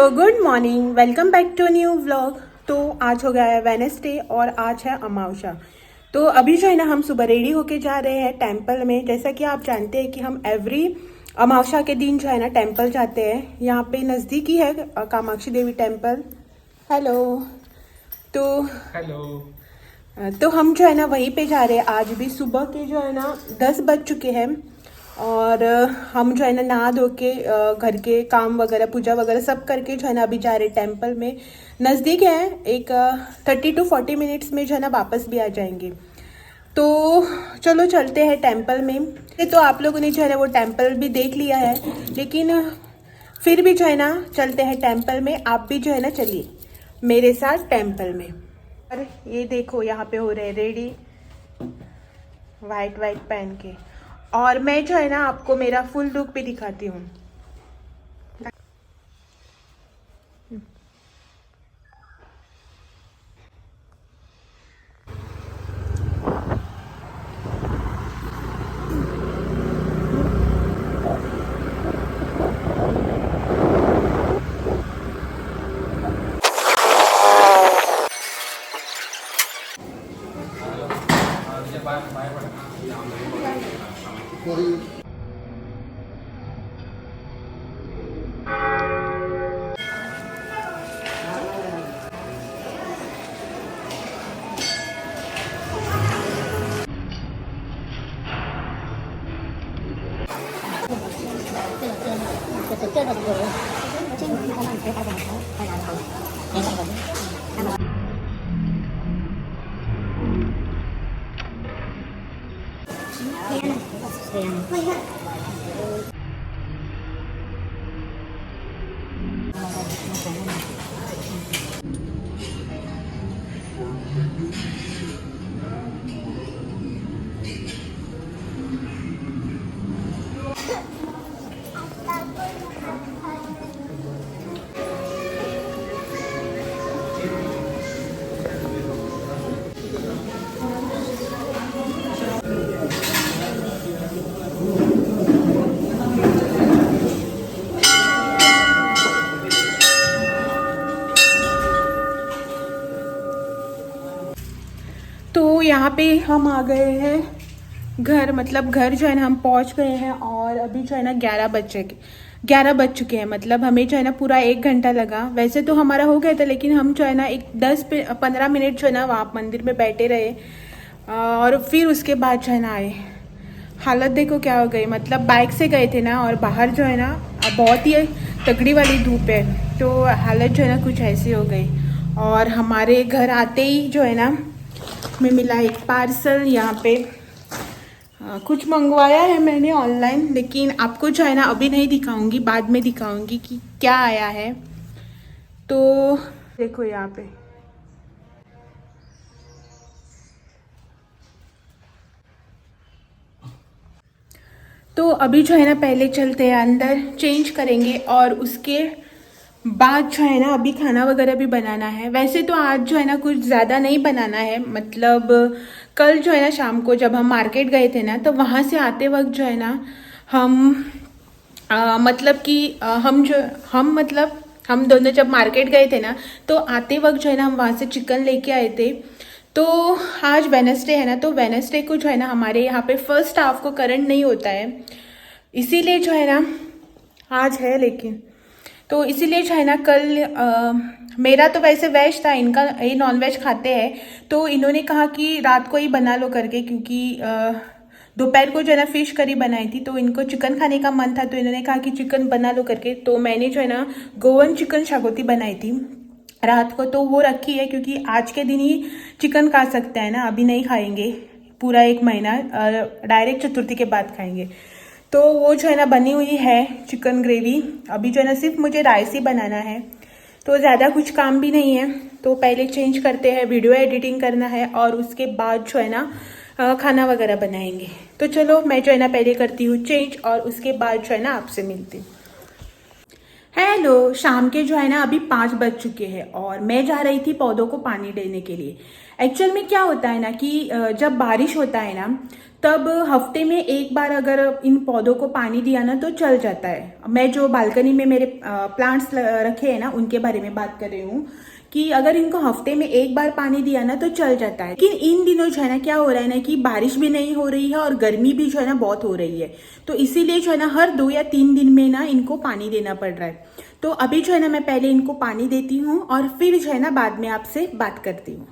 Good morning, welcome back to new vlog. तो आज हो गया है वेडनेसडे और आज है अमावस्या। तो अभी जो है ना हम सुबह रेडी होके जा रहे हैं टेंपल में। जैसा कि आप जानते हैं कि हम एवरी अमावस्या के दिन जो है ना टेंपल जाते हैं। यहाँ पे नज़दीक ही है कामाक्षी देवी टेंपल। हेलो। तो हम जो है ना वहीं पे जा रहे हैं। आज भी सुबह के जो है ना 10 बज चुके हैं और हम जो है ना नहा धो के घर के काम वगैरह पूजा वगैरह सब करके जो है ना अभी जा रहे टेंपल में। नज़दीक है, एक 30 to 40 मिनट्स में जो है ना वापस भी आ जाएंगे। तो चलो चलते हैं टेंपल में। तो आप लोगों ने जो है ना वो टेंपल भी देख लिया है, लेकिन फिर भी जो है ना चलते हैं टेंपल में। आप भी जो है ना चलिए मेरे साथ टेंपल में। और ये देखो यहाँ पे हो रहे रेडी वाइट पहन के। और मैं जो है ना आपको मेरा फुल लुक भी दिखाती हूँ। तो यहाँ पे हम आ गए हैं घर, मतलब घर जो है ना हम पहुँच गए हैं। और अभी जो है ना 11 बज चुके हैं। मतलब हमें जो है ना पूरा 1 घंटा लगा। वैसे तो हमारा हो गया था, लेकिन हम जो है ना एक 10-15 मिनट जो है ना वहाँ मंदिर में बैठे रहे और फिर उसके बाद जो है ना आए। हालत देखो क्या हो गई। मतलब बाइक से गए थे ना और बाहर जो है ना बहुत ही तगड़ी वाली धूप है, तो हालत जो है ना कुछ ऐसी हो गई। और हमारे घर आते ही जो है ना में मिला एक पार्सल। यहाँ पे कुछ मंगवाया है मैंने ऑनलाइन, लेकिन आपको जो है ना अभी नहीं दिखाऊंगी, बाद में दिखाऊंगी कि क्या आया है। तो देखो यहाँ पे तो अभी जो है ना पहले चलते हैं अंदर, चेंज करेंगे और उसके बाद जो है ना अभी खाना वगैरह भी बनाना है। वैसे तो आज जो है ना कुछ ज़्यादा नहीं बनाना है। मतलब कल जो है ना शाम को जब हम मार्केट गए थे ना, तो वहाँ से आते वक्त जो है ना हम मतलब कि हम दोनों जब मार्केट गए थे ना, तो आते वक्त जो है ना हम वहाँ से चिकन लेके आए थे। तो आज वेडनेसडे है ना, तो वेडनेसडे को जो है ना हमारे यहाँ पे फर्स्ट हाफ को करंट नहीं होता है, इसीलिए जो है ना आज है। लेकिन तो इसीलिए जो है ना कल मेरा तो वैसे वेज था, इनका ये नॉन वेज खाते हैं। तो इन्होंने कहा कि रात को ही बना लो करके, क्योंकि दोपहर को जो है ना फिश करी बनाई थी, तो इनको चिकन खाने का मन था, तो इन्होंने कहा कि चिकन बना लो करके। तो मैंने जो है ना गोवन चिकन शागोती बनाई थी रात को, तो वो रखी है, क्योंकि आज के दिन ही चिकन खा सकते हैं ना, अभी नहीं खाएंगे पूरा 1 महीना, डायरेक्ट चतुर्थी के बाद खाएंगे। तो वो जो है ना बनी हुई है चिकन ग्रेवी। अभी जो है ना सिर्फ मुझे राइस ही बनाना है, तो ज़्यादा कुछ काम भी नहीं है। तो पहले चेंज करते हैं, वीडियो एडिटिंग करना है और उसके बाद जो है ना खाना वगैरह बनाएंगे। तो चलो मैं जो है ना पहले करती हूँ चेंज और उसके बाद जो है ना आपसे मिलती हूँ। हेलो, शाम के जो है ना अभी 5 बज चुके हैं और मैं जा रही थी पौधों को पानी देने के लिए। एक्चुअल में क्या होता है ना कि जब बारिश होता है ना, तब हफ्ते में एक बार अगर इन पौधों को पानी दिया ना तो चल जाता है। मैं जो बालकनी में मेरे प्लांट्स रखे हैं ना उनके बारे में बात कर रही हूँ कि अगर इनको हफ्ते में एक बार पानी दिया ना तो चल जाता है। लेकिन इन दिनों जो है ना क्या हो रहा है ना कि बारिश भी नहीं हो रही है और गर्मी भी जो है ना बहुत हो रही है, तो इसीलिए जो है ना हर 2 या 3 दिन में ना इनको पानी देना पड़ रहा है। तो अभी जो है ना मैं पहले इनको पानी देती हूँ और फिर जो है ना बाद में आपसे बात करती हूँ।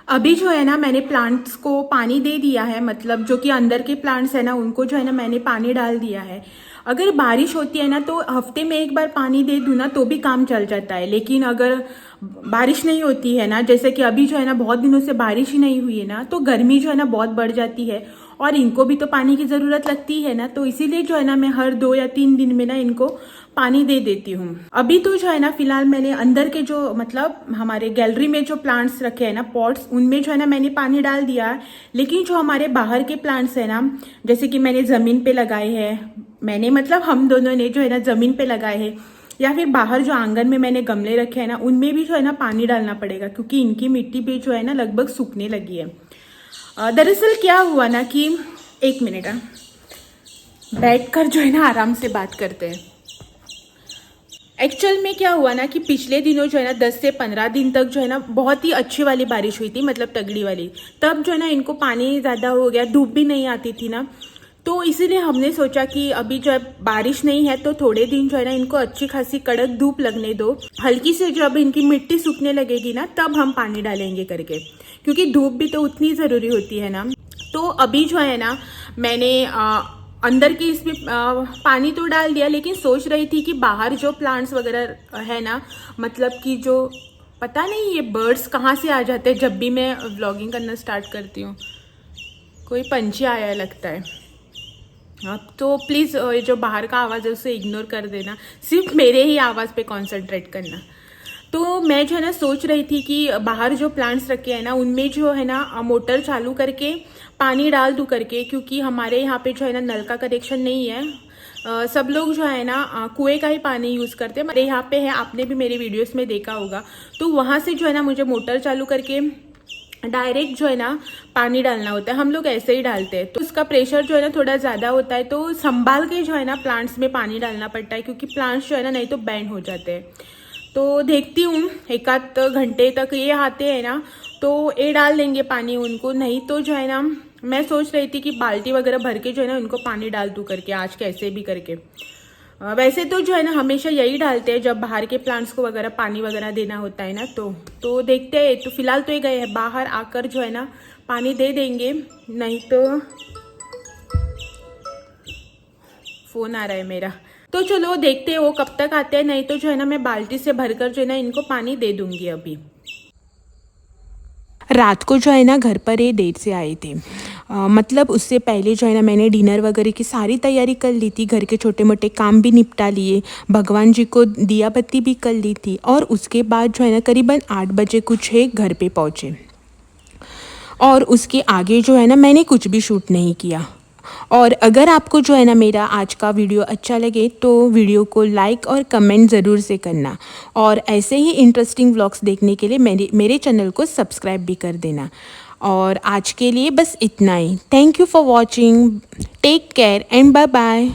अभी जो है ना मैंने प्लांट्स को पानी दे दिया है, मतलब जो कि अंदर के प्लांट्स है ना उनको जो है ना मैंने पानी डाल दिया है। अगर बारिश होती है ना तो हफ्ते में एक बार पानी दे दूँ ना तो भी काम चल जाता है। लेकिन अगर बारिश नहीं होती है ना, जैसे कि अभी जो है ना बहुत दिनों से बारिश ही नहीं हुई है ना, तो गर्मी जो है ना बहुत बढ़ जाती है और इनको भी तो पानी की ज़रूरत लगती है ना। तो इसीलिए जो है ना मैं हर 2 या 3 दिन में ना इनको पानी दे देती हूँ। अभी तो जो है ना फिलहाल मैंने अंदर के जो मतलब हमारे गैलरी में जो प्लांट्स रखे हैं ना पॉट्स, उनमें जो है ना मैंने पानी डाल दिया है। लेकिन जो हमारे बाहर के प्लांट्स है ना, जैसे कि मैंने ज़मीन पे लगाए हैं, मैंने मतलब हम दोनों ने जो है ना ज़मीन पे लगाए हैं, या फिर बाहर जो आंगन में मैंने गमले रखे हैं ना उनमें भी जो है ना पानी डालना पड़ेगा, क्योंकि इनकी मिट्टी भी जो है ना लगभग सूखने लगी है। दरअसल क्या हुआ ना कि एक मिनट बैठकर जो है ना आराम से बात करते हैं। एक्चुअल में क्या हुआ ना कि पिछले दिनों जो है ना 10 से 15 दिन तक जो है ना बहुत ही अच्छी वाली बारिश हुई थी, मतलब तगड़ी वाली। तब जो है ना इनको पानी ज़्यादा हो गया, धूप भी नहीं आती थी ना, तो इसीलिए हमने सोचा कि अभी जब बारिश नहीं है तो थोड़े दिन जो है ना इनको अच्छी खासी कड़क धूप लगने दो, हल्की से जब इनकी मिट्टी सूखने लगेगी ना तब हम पानी डालेंगे करके, क्योंकि धूप भी तो उतनी ज़रूरी होती है ना। तो अभी जो है ना मैंने अंदर की इसमें पानी तो डाल दिया, लेकिन सोच रही थी कि बाहर जो प्लांट्स वगैरह है ना, मतलब कि जो पता नहीं ये बर्ड्स कहाँ से आ जाते हैं जब भी मैं व्लॉगिंग करना स्टार्ट करती हूँ। कोई पंछी आया है लगता है। अब तो प्लीज़ ये जो बाहर का आवाज़ है उसे इग्नोर कर देना, सिर्फ मेरे ही आवाज़ पे कंसंट्रेट करना। तो मैं जो है ना सोच रही थी कि बाहर जो प्लांट्स रखे हैं ना उनमें जो है ना मोटर चालू करके पानी डाल दूँ करके, क्योंकि हमारे यहाँ पे जो है ना नल का कनेक्शन नहीं है। सब लोग जो है ना कुएं का ही पानी यूज़ करते हैं। मेरे यहाँ पे है, आपने भी मेरे वीडियोस में देखा होगा। तो वहाँ से जो है ना मुझे मोटर चालू करके डायरेक्ट जो है ना पानी डालना होता है। हम लोग ऐसे ही डालते हैं, तो उसका प्रेशर जो है ना थोड़ा ज़्यादा होता है, तो संभाल के जो है ना प्लांट्स में पानी डालना पड़ता है, क्योंकि प्लांट्स जो है ना नहीं तो बैंड हो जाते हैं। तो देखती हूँ एक आध घंटे तक ये आते हैं ना तो ये डाल देंगे पानी उनको, नहीं तो जो है ना मैं सोच रही थी कि बाल्टी वगैरह भर के जो है ना उनको पानी डाल दूँ करके आज कैसे भी करके। वैसे तो जो है ना हमेशा यही डालते हैं जब बाहर के प्लांट्स को वगैरह पानी वगैरह देना होता है ना। तो देखते हैं। तो फिलहाल तो ये गए हैं बाहर, आकर जो है ना पानी दे देंगे, नहीं तो फ़ोन आ रहा है मेरा। तो चलो देखते हैं वो कब तक आते हैं, नहीं तो जो है ना मैं बाल्टी से भरकर जो है ना इनको पानी दे दूंगी। अभी रात को जो है ना घर पर ये देर से आए थे, मतलब उससे पहले जो है ना मैंने डिनर वगैरह की सारी तैयारी कर ली थी, घर के छोटे मोटे काम भी निपटा लिए, भगवान जी को दिया बत्ती भी कर ली थी, और उसके बाद जो है ना करीबन 8 बजे कुछ है घर पे पहुँचे। और उसके आगे जो है ना मैंने कुछ भी शूट नहीं किया। और अगर आपको जो है ना मेरा आज का वीडियो अच्छा लगे तो वीडियो को लाइक और कमेंट ज़रूर से करना, और ऐसे ही इंटरेस्टिंग व्लॉग्स देखने के लिए मेरे चैनल को सब्सक्राइब भी कर देना। और आज के लिए बस इतना ही। Thank you for watching, take care and bye bye.